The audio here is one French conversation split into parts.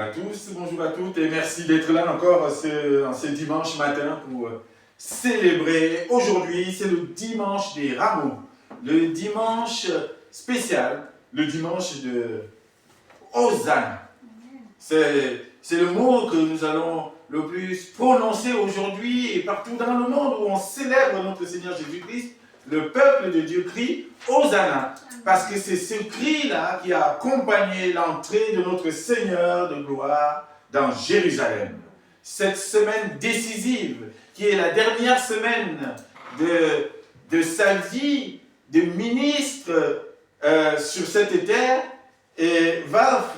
à tous, bonjour à toutes et merci d'être là encore ce dimanche matin pour célébrer. Aujourd'hui, c'est le dimanche des rameaux, le dimanche spécial, le dimanche de Hosanna. C'est le mot que nous allons le plus prononcer aujourd'hui et partout dans le monde où on célèbre notre Seigneur Jésus-Christ. Le peuple de Dieu crie Hosanna, parce que c'est ce cri-là qui a accompagné l'entrée de notre Seigneur de gloire dans Jérusalem. Cette semaine décisive, qui est la dernière semaine de sa vie de ministre sur cette terre, va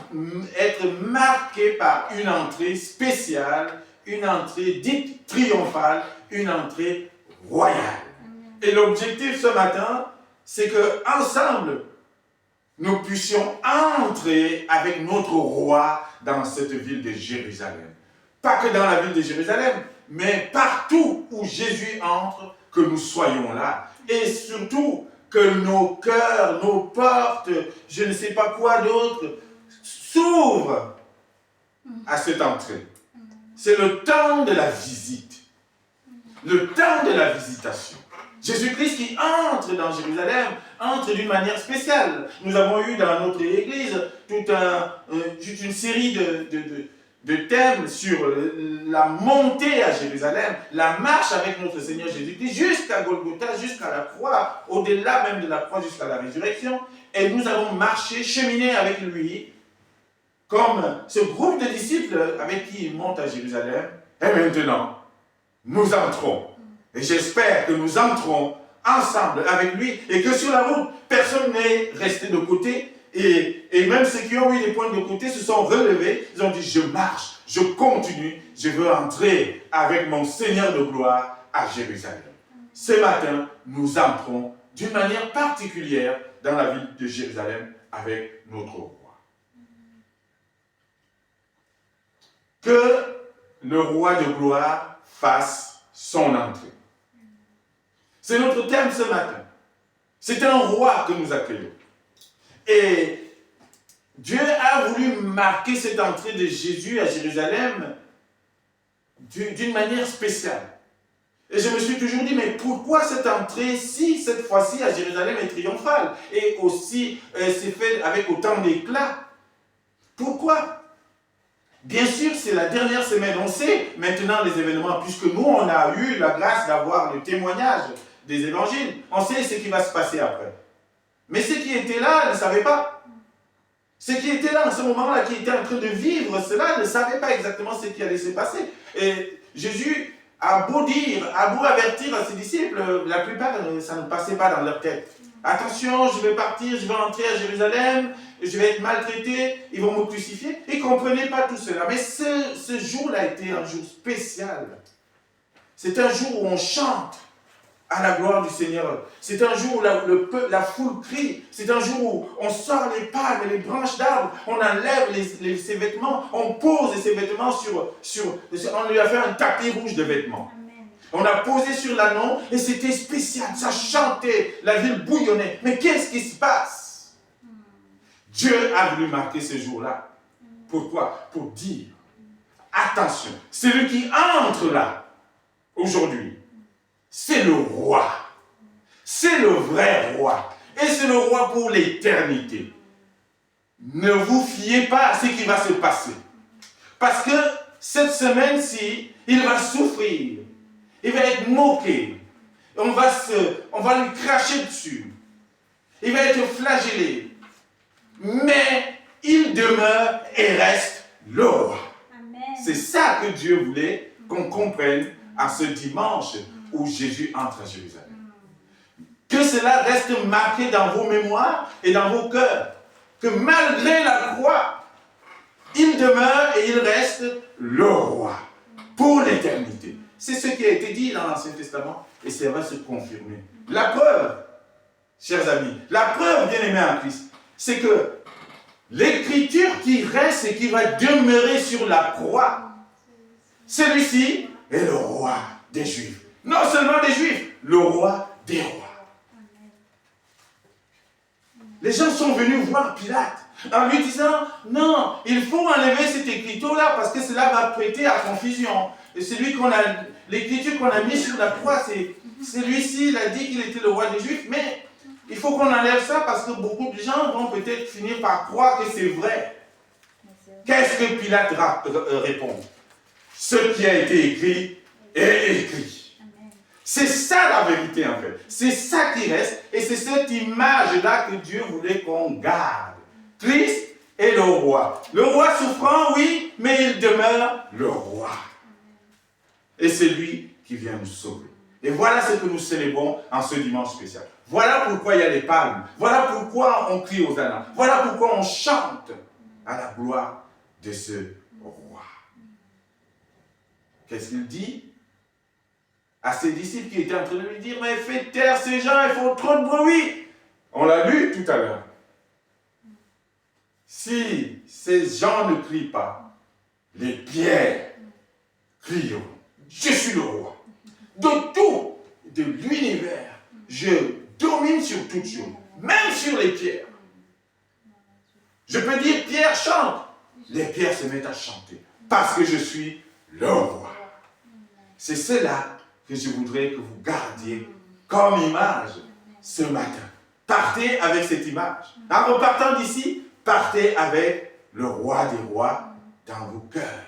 être marquée par une entrée spéciale, une entrée dite triomphale, une entrée royale. Et l'objectif ce matin, c'est qu'ensemble, nous puissions entrer avec notre roi dans cette ville de Jérusalem. Pas que dans la ville de Jérusalem, mais partout où Jésus entre, que nous soyons là. Et surtout, que nos cœurs, nos portes, je ne sais pas quoi d'autre, s'ouvrent à cette entrée. C'est le temps de la visite. Le temps de la visitation. Jésus-Christ qui entre dans Jérusalem, entre d'une manière spéciale. Nous avons eu dans notre église toute une série de thèmes sur la montée à Jérusalem, la marche avec notre Seigneur Jésus-Christ jusqu'à Golgotha, jusqu'à la croix, au-delà même de la croix, jusqu'à la résurrection. Et nous avons marché, cheminé avec lui, comme ce groupe de disciples avec qui il monte à Jérusalem. Et maintenant, nous entrons. Et j'espère que nous entrons ensemble avec lui et que sur la route, personne n'est resté de côté. Et même ceux qui ont eu des points de côté se sont relevés. Ils ont dit, je marche, je continue, je veux entrer avec mon Seigneur de gloire à Jérusalem. Ce matin, nous entrons d'une manière particulière dans la ville de Jérusalem avec notre roi. Que le roi de gloire fasse son entrée. C'est notre thème ce matin. C'est un roi que nous accueillons. Et Dieu a voulu marquer cette entrée de Jésus à Jérusalem d'une manière spéciale. Et je me suis toujours dit, mais pourquoi cette entrée, si cette fois-ci à Jérusalem est triomphale et aussi c'est fait avec autant d'éclat? Pourquoi? Bien sûr, c'est la dernière semaine. On sait maintenant les événements, puisque nous, on a eu la grâce d'avoir le témoignage des évangiles. On sait ce qui va se passer après. Mais ceux qui étaient là ne savaient pas. Ceux qui étaient là en ce moment-là, qui étaient en train de vivre cela, ne savaient pas exactement ce qui allait se passer. Et Jésus a beau dire, a beau avertir à ses disciples, la plupart, ça ne passait pas dans leur tête. Attention, je vais partir, je vais entrer à Jérusalem, je vais être maltraité, ils vont me crucifier. Ils ne comprenaient pas tout cela. Mais ce jour-là était un jour spécial. C'est un jour où on chante à la gloire du Seigneur. C'est un jour où la foule crie. C'est un jour où on sort les palmes et les branches d'arbres. On enlève ses vêtements. On pose ses vêtements on lui a fait un tapis rouge de vêtements. Amen. On a posé sur l'anneau et c'était spécial. Ça chantait. La ville bouillonnait. Mais qu'est-ce qui se passe? Dieu a voulu marquer ce jour-là. Pourquoi? Pour dire, attention, celui qui entre là, aujourd'hui, c'est le roi. C'est le vrai roi. Et c'est le roi pour l'éternité. Ne vous fiez pas à ce qui va se passer. Parce que cette semaine-ci, il va souffrir. Il va être moqué. On va lui cracher dessus. Il va être flagellé. Mais il demeure et reste le roi. Amen. C'est ça que Dieu voulait qu'on comprenne à ce dimanche où Jésus entre à Jérusalem. Que cela reste marqué dans vos mémoires et dans vos cœurs. Que malgré la croix, il demeure et il reste le roi pour l'éternité. C'est ce qui a été dit dans l'Ancien Testament et ça va se confirmer. La preuve, chers amis, la preuve, bien-aimés en Christ, c'est que l'écriture qui reste et qui va demeurer sur la croix, celui-ci est le roi des Juifs. Non seulement des Juifs, le roi des rois. Les gens sont venus voir Pilate. En lui disant, non, il faut enlever cette écriture-là parce que cela va prêter à confusion. Et l'écriture qu'on a mise sur la croix, c'est celui-ci, il a dit qu'il était le roi des Juifs, mais il faut qu'on enlève ça parce que beaucoup de gens vont peut-être finir par croire que c'est vrai. Qu'est-ce que Pilate répond? Ce qui a été écrit est écrit. C'est ça la vérité en fait. C'est ça qui reste et c'est cette image-là que Dieu voulait qu'on garde. Christ est le roi. Le roi souffrant, oui, mais il demeure le roi. Et c'est lui qui vient nous sauver. Et voilà ce que nous célébrons en ce dimanche spécial. Voilà pourquoi il y a les palmes. Voilà pourquoi on crie aux ânes. Voilà pourquoi on chante à la gloire de ce roi. Qu'est-ce qu'il dit à ses disciples qui étaient en train de lui dire, mais faites taire ces gens, ils font trop de bruit. On l'a lu tout à l'heure. Si ces gens ne crient pas, les pierres crieront. Je suis le roi. De tout, de l'univers, je domine sur toutes choses, même sur les pierres. Je peux dire, Pierre chante. Les pierres se mettent à chanter, parce que je suis le roi. C'est cela que je voudrais que vous gardiez comme image ce matin. Partez avec cette image. En repartant d'ici, partez avec le roi des rois dans vos cœurs.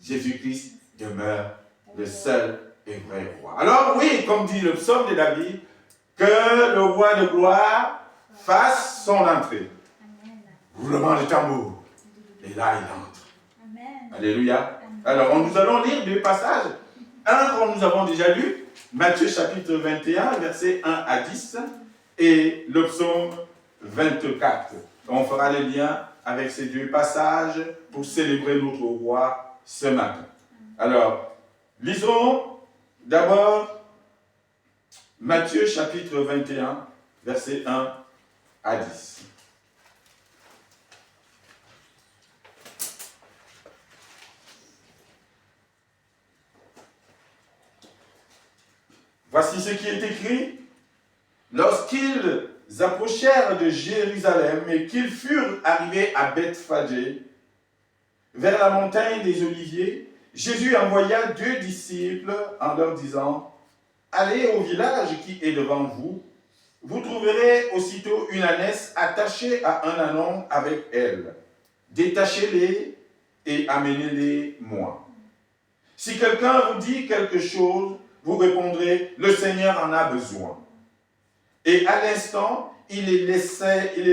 Jésus-Christ demeure le seul et vrai roi. Alors oui, comme dit le psaume de David, que le roi de gloire fasse son entrée. Roulement de tambour. Et là, il entre. Amen. Alléluia. Alors, nous allons lire deux passages. Un que nous avons déjà lu, Matthieu chapitre 21, versets 1 à 10, et le psaume 24. On fera le lien avec ces deux passages pour célébrer notre roi ce matin. Alors, lisons d'abord Matthieu chapitre 21, versets 1 à 10. Voici ce qui est écrit. Lorsqu'ils approchèrent de Jérusalem et qu'ils furent arrivés à Bethphagée, vers la montagne des Oliviers, Jésus envoya 2 disciples en leur disant, « Allez au village qui est devant vous, vous trouverez aussitôt une ânesse attachée à un ânon avec elle. Détachez-les et amenez-les moi. Si quelqu'un vous dit quelque chose, vous répondrez, le Seigneur en a besoin. Et à l'instant, il les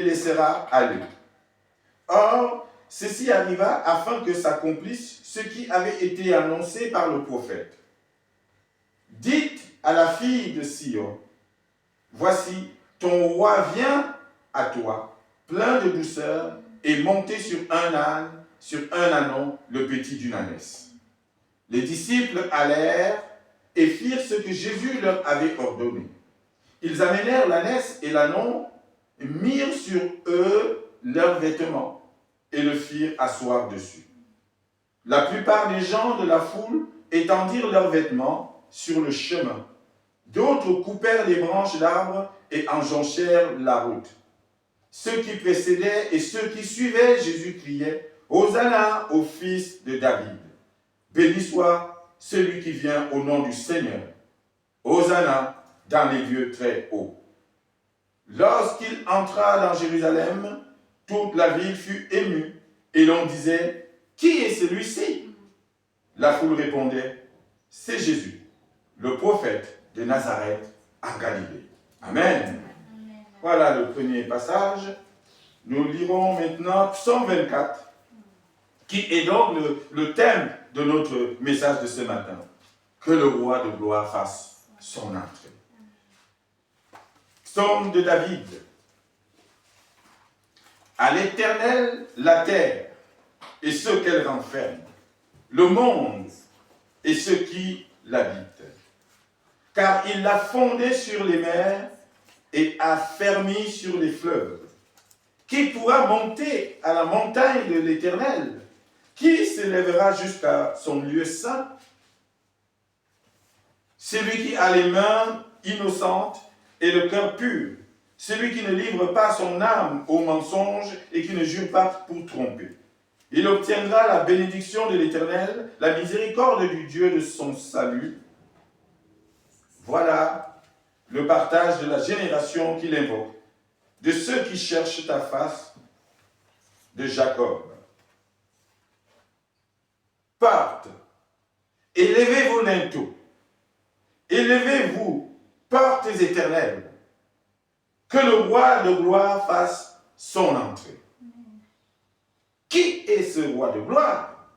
laissera aller. Or, ceci arriva afin que s'accomplisse ce qui avait été annoncé par le prophète. Dites à la fille de Sion, voici, ton roi vient à toi, plein de douceur, et monté sur un âne, sur un ânon, le petit d'une ânesse. Les disciples allèrent et firent ce que Jésus leur avait ordonné. Ils amenèrent l'ânesse et l'ânon, mirent sur eux leurs vêtements et le firent asseoir dessus. La plupart des gens de la foule étendirent leurs vêtements sur le chemin. D'autres coupèrent les branches d'arbres et enjonchèrent la route. Ceux qui précédaient et ceux qui suivaient Jésus criaient « Hosanna au fils de David ! Béni soit celui qui vient au nom du Seigneur. Hosanna dans les lieux très hauts. » Lorsqu'il entra dans Jérusalem, toute la ville fut émue, et l'on disait, « Qui est celui-ci » La foule répondait, « C'est Jésus, le prophète de Nazareth en Galilée. » Amen. Voilà le premier passage. Nous lirons maintenant Psaume 24, qui est donc le thème de notre message de ce matin. Que le roi de gloire fasse son entrée. Psaume de David. À l'Éternel la terre et ce qu'elle renferme, le monde et ceux qui l'habitent. Car il l'a fondé sur les mers et a fermi sur les fleuves. Qui pourra monter à la montagne de l'Éternel? Qui s'élèvera jusqu'à son lieu saint? Celui qui a les mains innocentes et le cœur pur, celui qui ne livre pas son âme au mensonge et qui ne jure pas pour tromper. Il obtiendra la bénédiction de l'Éternel, la miséricorde du Dieu de son salut. Voilà le partage de la génération qu'il invoque, de ceux qui cherchent ta face, de Jacob. Portes, élevez vos linteaux, élevez-vous, portes éternelles, que le roi de gloire fasse son entrée. Qui est ce roi de gloire?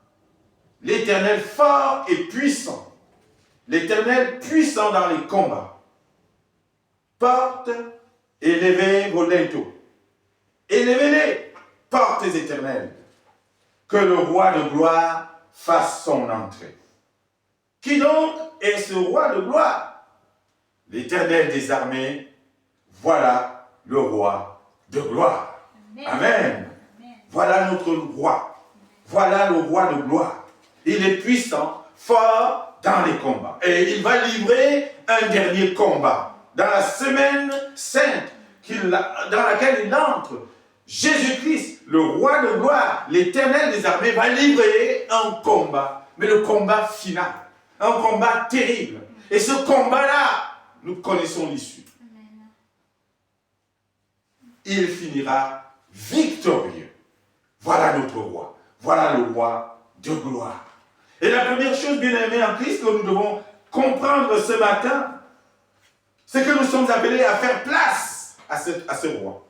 L'Éternel fort et puissant, l'Éternel puissant dans les combats. Portes, élevez vos linteaux, élevez-les, portes éternelles, que le roi de gloire fasse son entrée. Qui donc est ce roi de gloire? L'Éternel des armées, voilà le roi de gloire. Amen. Voilà notre roi. Voilà le roi de gloire. Il est puissant, fort dans les combats. Et il va livrer un dernier combat. Dans la semaine sainte dans laquelle il entre, Jésus-Christ, le roi de gloire, l'Éternel des armées, va livrer un combat. Mais le combat final. Un combat terrible. Et ce combat-là, nous connaissons l'issue. Il finira victorieux. Voilà notre roi. Voilà le roi de gloire. Et la première chose, bien aimée en Christ, que nous devons comprendre ce matin, c'est que nous sommes appelés à faire place à ce roi.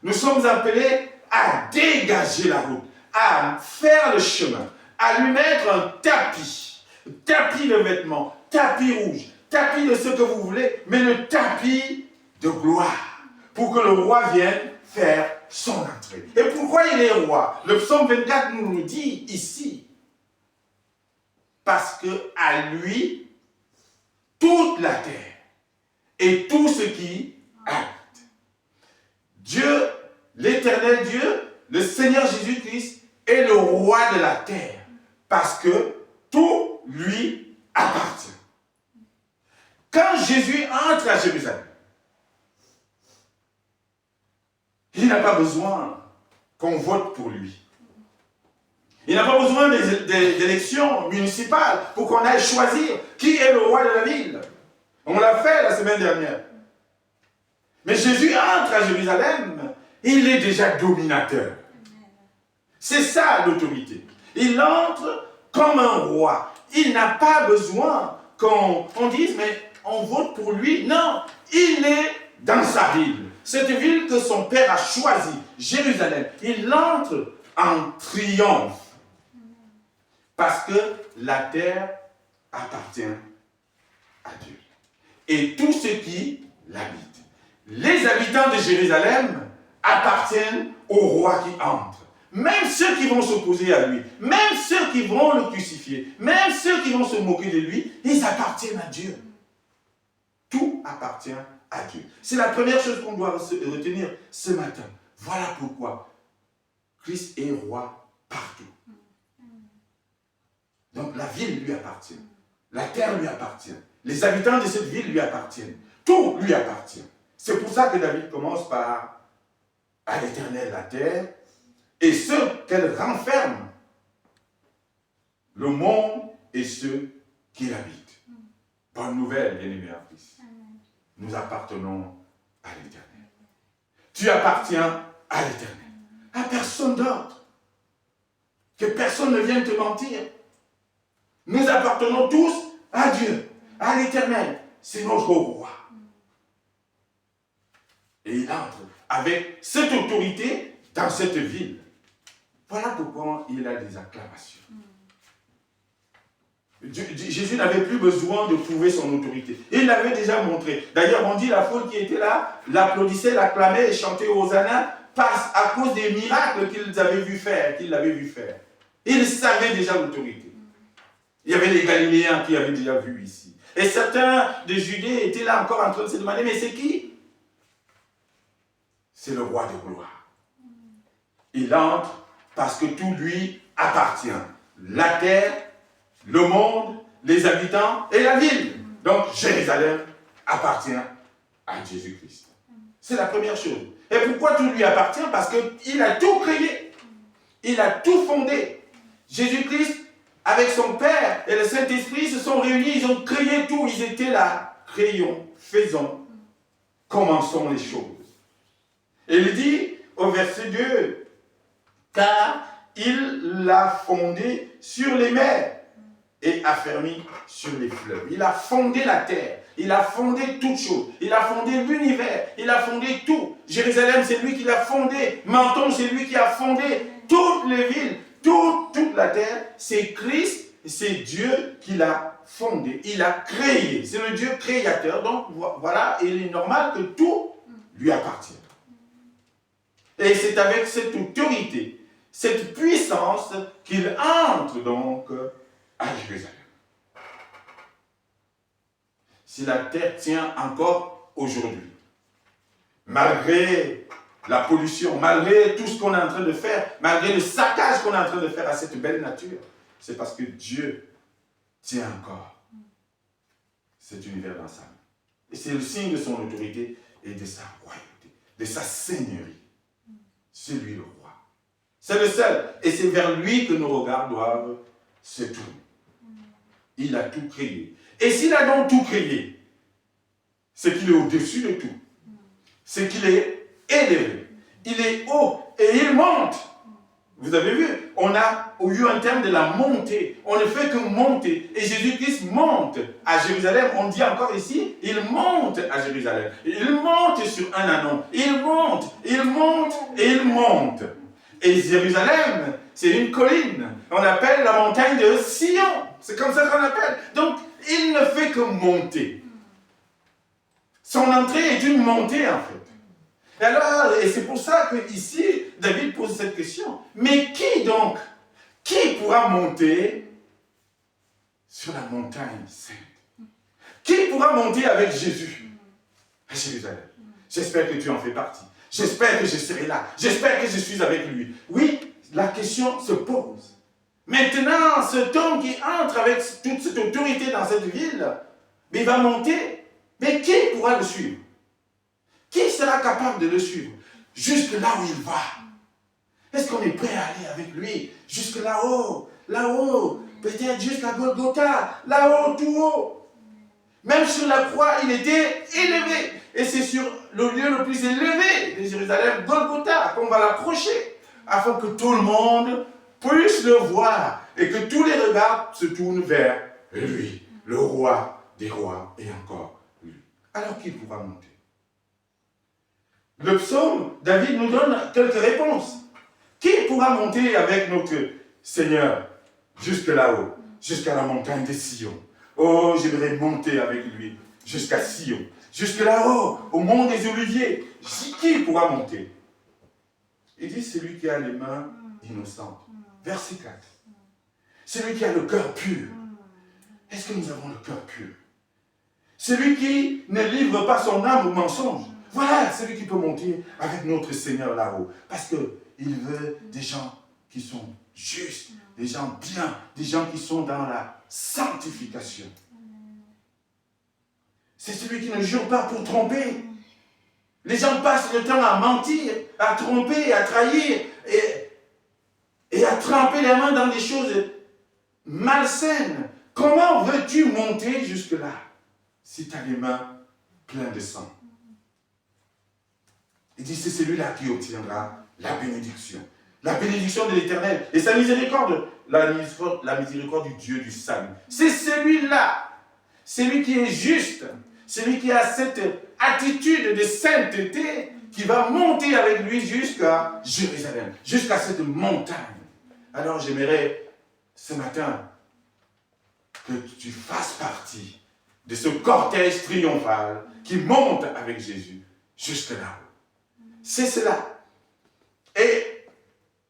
Nous sommes appelés à dégager la route, à faire le chemin, à lui mettre un tapis de vêtements, tapis rouge, tapis de ce que vous voulez, mais le tapis de gloire, pour que le roi vienne faire son entrée. Et pourquoi il est roi? Le psaume 24 nous le dit ici. Parce que à lui, toute la terre et tout ce qui habite. Dieu, l'éternel Dieu, le Seigneur Jésus-Christ est le roi de la terre. Parce que tout lui appartient. Quand Jésus entre à Jérusalem, il n'a pas besoin qu'on vote pour lui. Il n'a pas besoin d'élections municipales pour qu'on aille choisir qui est le roi de la ville. On l'a fait la semaine dernière. Mais Jésus entre à Jérusalem, il est déjà dominateur. C'est ça l'autorité. Il entre comme un roi. Il n'a pas besoin qu'on dise, mais on vote pour lui. Non, il est dans sa ville. Cette ville que son père a choisie, Jérusalem. Il entre en triomphe. Parce que la terre appartient à Dieu. Et tout ce qui l'habite. Les habitants de Jérusalem appartiennent au roi qui entre. Même ceux qui vont s'opposer à lui, même ceux qui vont le crucifier, même ceux qui vont se moquer de lui, ils appartiennent à Dieu. Tout appartient à Dieu. C'est la première chose qu'on doit retenir ce matin. Voilà pourquoi Christ est roi partout. Donc la ville lui appartient. La terre lui appartient. Les habitants de cette ville lui appartiennent. Tout lui appartient. C'est pour ça que David commence par « à l'Éternel la terre et ceux qu'elle renferme, le monde et ceux qui l'habitent. » Bonne nouvelle, bien-aimés en Christ. Nous appartenons à l'Éternel. Tu appartiens à l'Éternel. À personne d'autre. Que personne ne vienne te mentir. Nous appartenons tous à Dieu, à l'Éternel. C'est notre roi. Et il entre avec cette autorité dans cette ville. Voilà pourquoi il a des acclamations. Jésus n'avait plus besoin de prouver son autorité. Il l'avait déjà montré. D'ailleurs, on dit la foule qui était là l'applaudissait, l'acclamait et chantait Hosanna à cause des miracles qu'ils avaient vu faire, qu'il l'avait vu faire. Il savait déjà l'autorité. Il y avait les Galiléens qui avaient déjà vu ici. Et certains de Judée étaient là encore en train de se demander, mais c'est qui? C'est le roi de gloire. Il entre parce que tout lui appartient. La terre, le monde, les habitants et la ville. Donc Jérusalem appartient à Jésus-Christ. C'est la première chose. Et pourquoi tout lui appartient? Parce qu'il a tout créé. Il a tout fondé. Jésus-Christ, avec son Père et le Saint-Esprit, se sont réunis, ils ont créé tout. Ils étaient là. Créons, faisons, commençons les choses. Et il dit au verset 2, car il l'a fondé sur les mers et affermi sur les fleuves. Il a fondé la terre. Il a fondé toutes choses. Il a fondé l'univers. Il a fondé tout. Jérusalem, c'est lui qui l'a fondé. Menton, c'est lui qui a fondé toutes les villes. Toute la terre, c'est Christ, c'est Dieu qui l'a fondé. Il a créé. C'est le Dieu créateur. Donc voilà, il est normal que tout lui appartienne. Et c'est avec cette autorité, cette puissance qu'il entre donc à Jérusalem. Si la terre tient encore aujourd'hui, malgré la pollution, malgré tout ce qu'on est en train de faire, malgré le saccage qu'on est en train de faire à cette belle nature, c'est parce que Dieu tient encore cet univers dans sa main. Et c'est le signe de son autorité et de sa royauté, de sa seigneurie. C'est lui le roi. C'est le seul. Et c'est vers lui que nos regards doivent se tourner. Il a tout créé. Et s'il a donc tout créé, c'est qu'il est au-dessus de tout. C'est qu'il est élevé. Il est haut et il monte. Vous avez vu, on a eu un terme de la montée. On ne fait que monter. Et Jésus-Christ monte à Jérusalem. On dit encore ici, il monte à Jérusalem. Il monte sur un anon. Il monte, il monte et il monte. Et Jérusalem, c'est une colline. On appelle la montagne de Sion. C'est comme ça qu'on appelle. Donc, il ne fait que monter. Son entrée est une montée, en fait. Et alors, et c'est pour ça que ici, David pose cette question. Mais qui donc, qui pourra monter sur la montagne sainte? Qui pourra monter avec Jésus à Jérusalem? J'espère que tu en fais partie. J'espère que je serai là. J'espère que je suis avec lui. Oui, la question se pose. Maintenant, cet homme qui entre avec toute cette autorité dans cette ville, mais il va monter. Mais qui pourra le suivre? Qui sera capable de le suivre jusque là où il va? Est-ce qu'on est prêt à aller avec lui jusque là-haut? Là-haut, peut-être jusqu'à Golgotha, là-haut, tout haut. Même sur la croix, il était élevé. Et c'est sur le lieu le plus élevé de Jérusalem, Golgotha, qu'on va l'approcher, afin que tout le monde puisse le voir et que tous les regards se tournent vers lui, le roi des rois, et encore lui. Alors qui pourra monter? Le psaume, David nous donne quelques réponses. Qui pourra monter avec notre Seigneur jusque là-haut, jusqu'à la montagne de Sion? Oh, j'aimerais monter avec lui jusqu'à Sion, jusque là-haut, au mont des Oliviers. Qui pourra monter? Il dit, celui qui a les mains innocentes. Verset 4. Celui qui a le cœur pur. Est-ce que nous avons le cœur pur? Celui qui ne livre pas son âme au mensonge. Voilà celui qui peut monter avec notre Seigneur là-haut. Parce qu'il veut des gens qui sont justes, des gens bien, des gens qui sont dans la sanctification. C'est celui qui ne jure pas pour tromper. Les gens passent le temps à mentir, à tromper, à trahir et à tremper les mains dans des choses malsaines. Comment veux-tu monter jusque-là si tu as les mains pleines de sang? Il dit, c'est celui-là qui obtiendra la bénédiction. La bénédiction de l'Éternel et sa miséricorde, la miséricorde du Dieu du salut. C'est celui-là, celui qui est juste, celui qui a cette attitude de sainteté qui va monter avec lui jusqu'à Jérusalem, jusqu'à cette montagne. Alors j'aimerais ce matin que tu fasses partie de ce cortège triomphal qui monte avec Jésus jusque là-haut. C'est cela. Et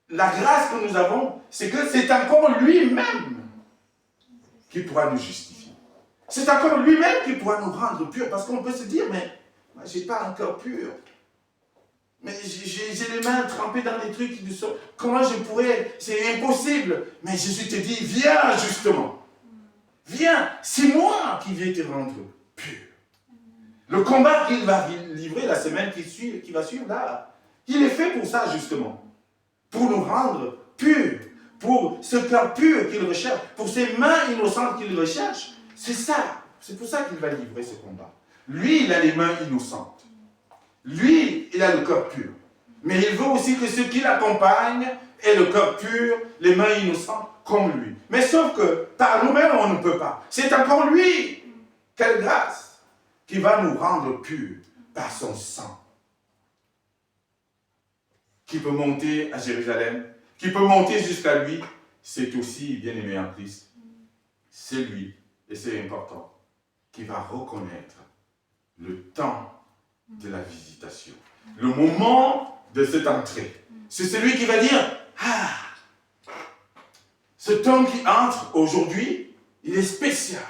la grâce que nous avons, c'est que c'est encore lui-même qui pourra nous justifier. C'est encore lui-même qui pourra nous rendre purs. Parce qu'on peut se dire, mais moi, je n'ai pas un cœur pur. Mais j'ai les mains trempées dans des trucs qui nous sont... Comment je pourrais... C'est impossible. Mais Jésus te dit, viens justement. Viens. C'est moi qui vais te rendre pur. Le combat qu'il va livrer la semaine qui va suivre là, il est fait pour ça justement. Pour nous rendre purs, pour ce cœur pur qu'il recherche, pour ces mains innocentes qu'il recherche. C'est ça. C'est pour ça qu'il va livrer ce combat. Lui, il a les mains innocentes. Lui, il a le cœur pur. Mais il veut aussi que ceux qui l'accompagnent aient le cœur pur, les mains innocentes, comme lui. Mais sauf que par nous-mêmes, on ne peut pas. C'est encore lui. Quelle grâce qui va nous rendre purs par son sang. Qui peut monter à Jérusalem, qui peut monter jusqu'à lui, c'est aussi, bien-aimé en Christ, c'est lui, et c'est important, qui va reconnaître le temps de la visitation. Le moment de cette entrée. C'est celui qui va dire, ah, cet homme qui entre aujourd'hui, il est spécial.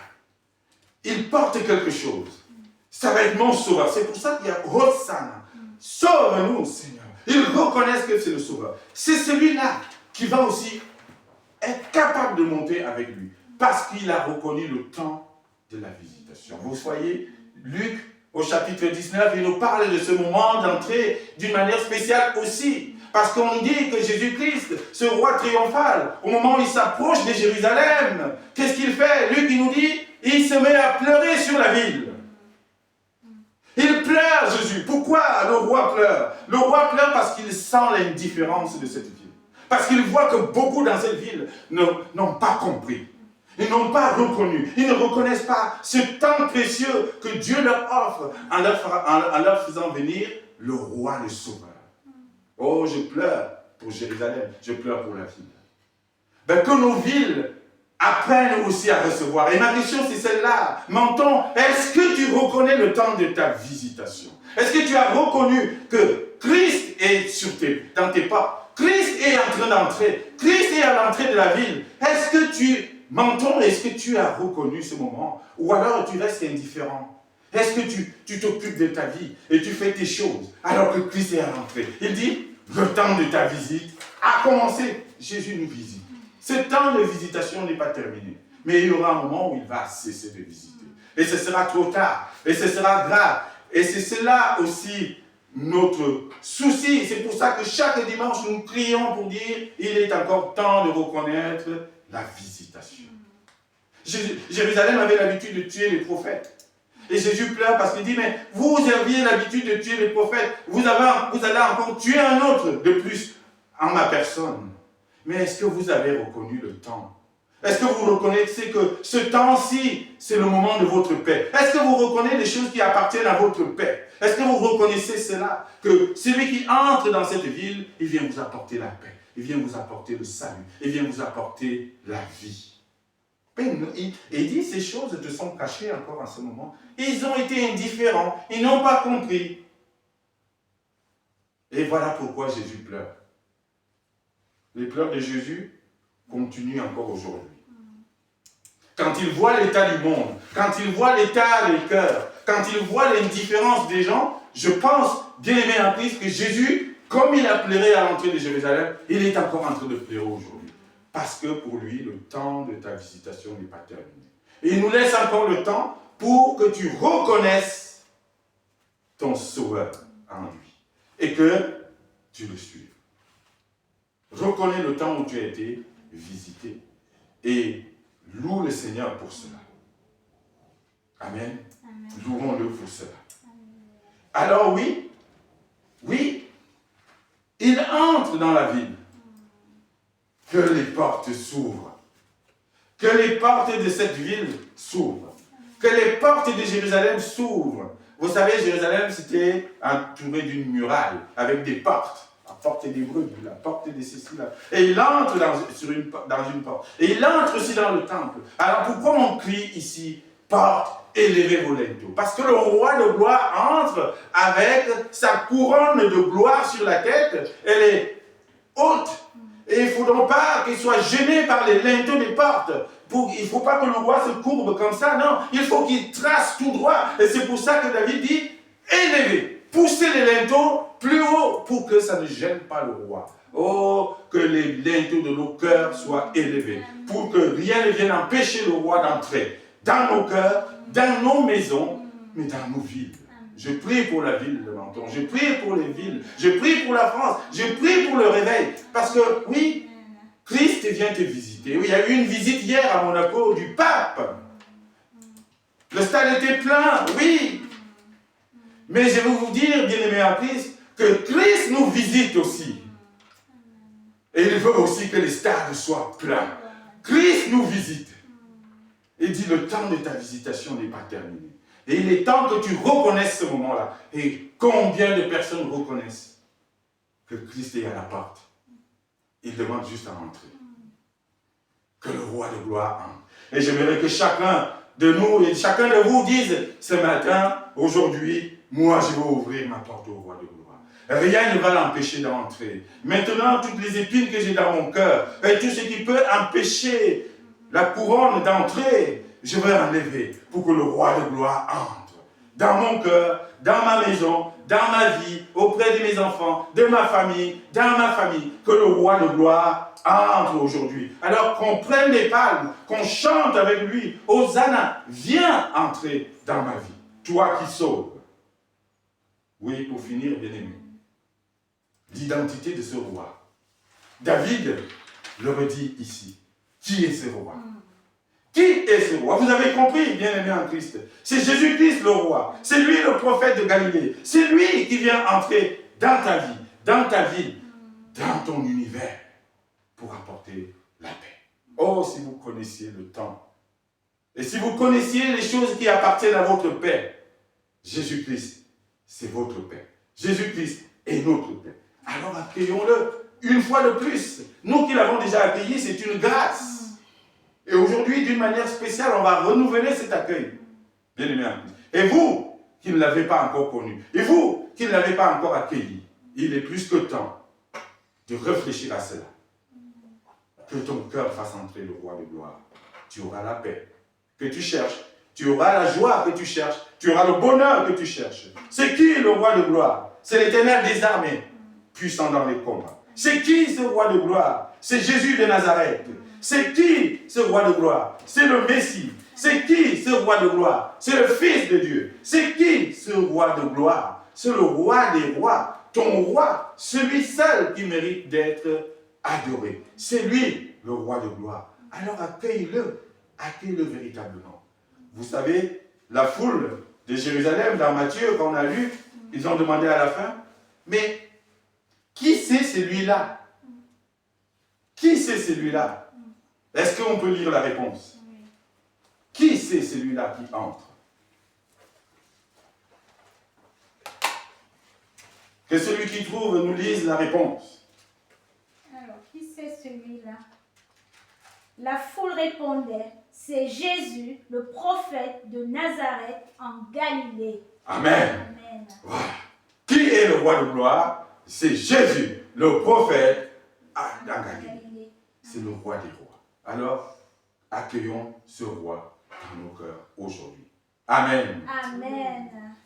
Il porte quelque chose. Ça va être mon sauveur. C'est pour ça qu'il y a Hosanna. Sauve-nous, Seigneur. Ils reconnaissent que c'est le sauveur. C'est celui-là qui va aussi être capable de monter avec lui. Parce qu'il a reconnu le temps de la visitation. Vous voyez, Luc, au chapitre 19, il nous parle de ce moment d'entrée d'une manière spéciale aussi. Parce qu'on dit que Jésus-Christ, ce roi triomphal, au moment où il s'approche de Jérusalem, qu'est-ce qu'il fait? Luc, il nous dit, il se met à pleurer sur la ville. Il pleure, Jésus. Pourquoi le roi pleure? Le roi pleure parce qu'il sent l'indifférence de cette ville. Parce qu'il voit que beaucoup dans cette ville n'ont pas compris. Ils n'ont pas reconnu. Ils ne reconnaissent pas ce temps précieux que Dieu leur offre en leur faisant venir le roi, le sauveur. Oh, je pleure pour Jérusalem. Je pleure pour la ville. Ben, que nos villes apprennent aussi à recevoir. Et ma question, c'est celle-là. Menton, est-ce que tu reconnais le temps de ta visitation? Est-ce que tu as reconnu que Christ est dans tes pas? Christ est en train d'entrer. Christ est à l'entrée de la ville. Est-ce que tu as reconnu ce moment? Ou alors tu restes indifférent? Est-ce que tu t'occupes de ta vie et tu fais tes choses alors que Christ est à l'entrée? Il dit, le temps de ta visite a commencé. Jésus nous visite. Ce temps de visitation n'est pas terminé. Mais il y aura un moment où il va cesser de visiter. Et ce sera trop tard. Et ce sera grave. Et c'est cela aussi notre souci. C'est pour ça que chaque dimanche, nous crions pour dire il est encore temps de reconnaître la visitation. Jérusalem avait l'habitude de tuer les prophètes. Et Jésus pleure parce qu'il dit, mais vous aviez l'habitude de tuer les prophètes. Vous allez encore tuer un autre de plus en ma personne. Mais est-ce que vous avez reconnu le temps? Est-ce que vous reconnaissez que ce temps-ci, c'est le moment de votre paix? Est-ce que vous reconnaissez les choses qui appartiennent à votre paix? Est-ce que vous reconnaissez cela? Que celui qui entre dans cette ville, il vient vous apporter la paix. Il vient vous apporter le salut. Il vient vous apporter la vie. Et il dit, ces choses te sont cachées encore en ce moment. Ils ont été indifférents. Ils n'ont pas compris. Et voilà pourquoi Jésus pleure. Les pleurs de Jésus continuent encore aujourd'hui. Quand il voit l'état du monde, quand il voit l'état des cœurs, quand il voit l'indifférence des gens, je pense, bien aimé en Christ, que Jésus, comme il a pleuré à l'entrée de Jérusalem, il est encore en train de pleurer aujourd'hui. Parce que pour lui, le temps de ta visitation n'est pas terminé. Et il nous laisse encore le temps pour que tu reconnaisses ton sauveur en lui. Et que tu le suives. Reconnais le temps où tu as été visité. Et loue le Seigneur pour cela. Amen. Louons-le pour cela. Alors oui, il entre dans la ville. Que les portes s'ouvrent. Que les portes de cette ville s'ouvrent. Que les portes de Jérusalem s'ouvrent. Vous savez, Jérusalem, c'était entouré d'une muraille avec des portes. La porte des brebis, la porte des ceci, là. Et il entre dans une porte. Et il entre aussi dans le temple. Alors pourquoi on crie ici, porte, élevez vos linteaux? Parce que le roi de gloire entre avec sa couronne de gloire sur la tête. Elle est haute. Et il ne faudra pas qu'il soit gêné par les linteaux des portes. Il ne faut pas que le roi se courbe comme ça, non. Il faut qu'il trace tout droit. Et c'est pour ça que David dit, élevez, poussez les linteaux plus haut pour que ça ne gêne pas le roi. Oh, que les linteaux de nos cœurs soient élevés. Pour que rien ne vienne empêcher le roi d'entrer dans nos cœurs, dans nos maisons, mais dans nos villes. Je prie pour la ville de Menton, je prie pour les villes, je prie pour la France, je prie pour le réveil. Parce que, oui, Christ vient te visiter. Oui, il y a eu une visite hier à Monaco du pape. Le stade était plein, oui. Mais je vais vous dire, bien-aimés en Christ, que Christ nous visite aussi. Et il veut aussi que les stades soient pleins. Christ nous visite. Il dit, le temps de ta visitation n'est pas terminé. Et il est temps que tu reconnaisses ce moment-là. Et combien de personnes reconnaissent que Christ est à la porte? Il demande juste à entrer. Que le roi de gloire entre. Et j'aimerais que chacun de nous et chacun de vous dise ce matin, aujourd'hui, moi je vais ouvrir ma porte au roi de gloire. Rien ne va l'empêcher d'entrer. Maintenant, toutes les épines que j'ai dans mon cœur, et tout ce qui peut empêcher la couronne d'entrer, je vais enlever pour que le roi de gloire entre. Dans mon cœur, dans ma maison, dans ma vie, auprès de mes enfants, de ma famille, dans ma famille, que le roi de gloire entre aujourd'hui. Alors qu'on prenne les palmes, qu'on chante avec lui, Hosanna, viens entrer dans ma vie. Toi qui sauves. Oui, pour finir, bien-aimé, l'identité de ce roi. David le redit ici. Qui est ce roi? Qui est ce roi? Vous avez compris, bien-aimé en Christ. C'est Jésus-Christ le roi. C'est lui le prophète de Galilée. C'est lui qui vient entrer dans ta vie, dans ta ville, dans ton univers pour apporter la paix. Oh, si vous connaissiez le temps et si vous connaissiez les choses qui appartiennent à votre paix, Jésus-Christ, c'est votre paix. Jésus-Christ est notre paix. Alors accueillons-le une fois de plus. Nous qui l'avons déjà accueilli, c'est une grâce. Et aujourd'hui, d'une manière spéciale, on va renouveler cet accueil. Bien aimé. Et vous, qui ne l'avez pas encore connu, et vous, qui ne l'avez pas encore accueilli, il est plus que temps de réfléchir à cela. Que ton cœur fasse entrer le roi de gloire. Tu auras la paix que tu cherches. Tu auras la joie que tu cherches. Tu auras le bonheur que tu cherches. C'est qui le roi de gloire? C'est l'Éternel des armées, puissant dans les combats. C'est qui ce roi de gloire? C'est Jésus de Nazareth. C'est qui ce roi de gloire? C'est le Messie. C'est qui ce roi de gloire? C'est le Fils de Dieu. C'est qui ce roi de gloire? C'est le roi des rois. Ton roi, celui seul qui mérite d'être adoré. C'est lui le roi de gloire. Alors accueille-le. Accueille-le véritablement. Vous savez, la foule de Jérusalem, dans Matthieu, quand on a lu, ils ont demandé à la fin, mais qui c'est celui-là? Qui c'est celui-là? Est-ce qu'on peut lire la réponse? Qui c'est celui-là qui entre? Que celui qui trouve nous lise la réponse. Alors, qui c'est celui-là? La foule répondait, c'est Jésus, le prophète de Nazareth en Galilée. Amen. Amen. Voilà. Qui est le roi de gloire? C'est Jésus, le prophète en Galilée. C'est le roi des rois. Alors, accueillons ce roi dans nos cœurs aujourd'hui. Amen. Amen.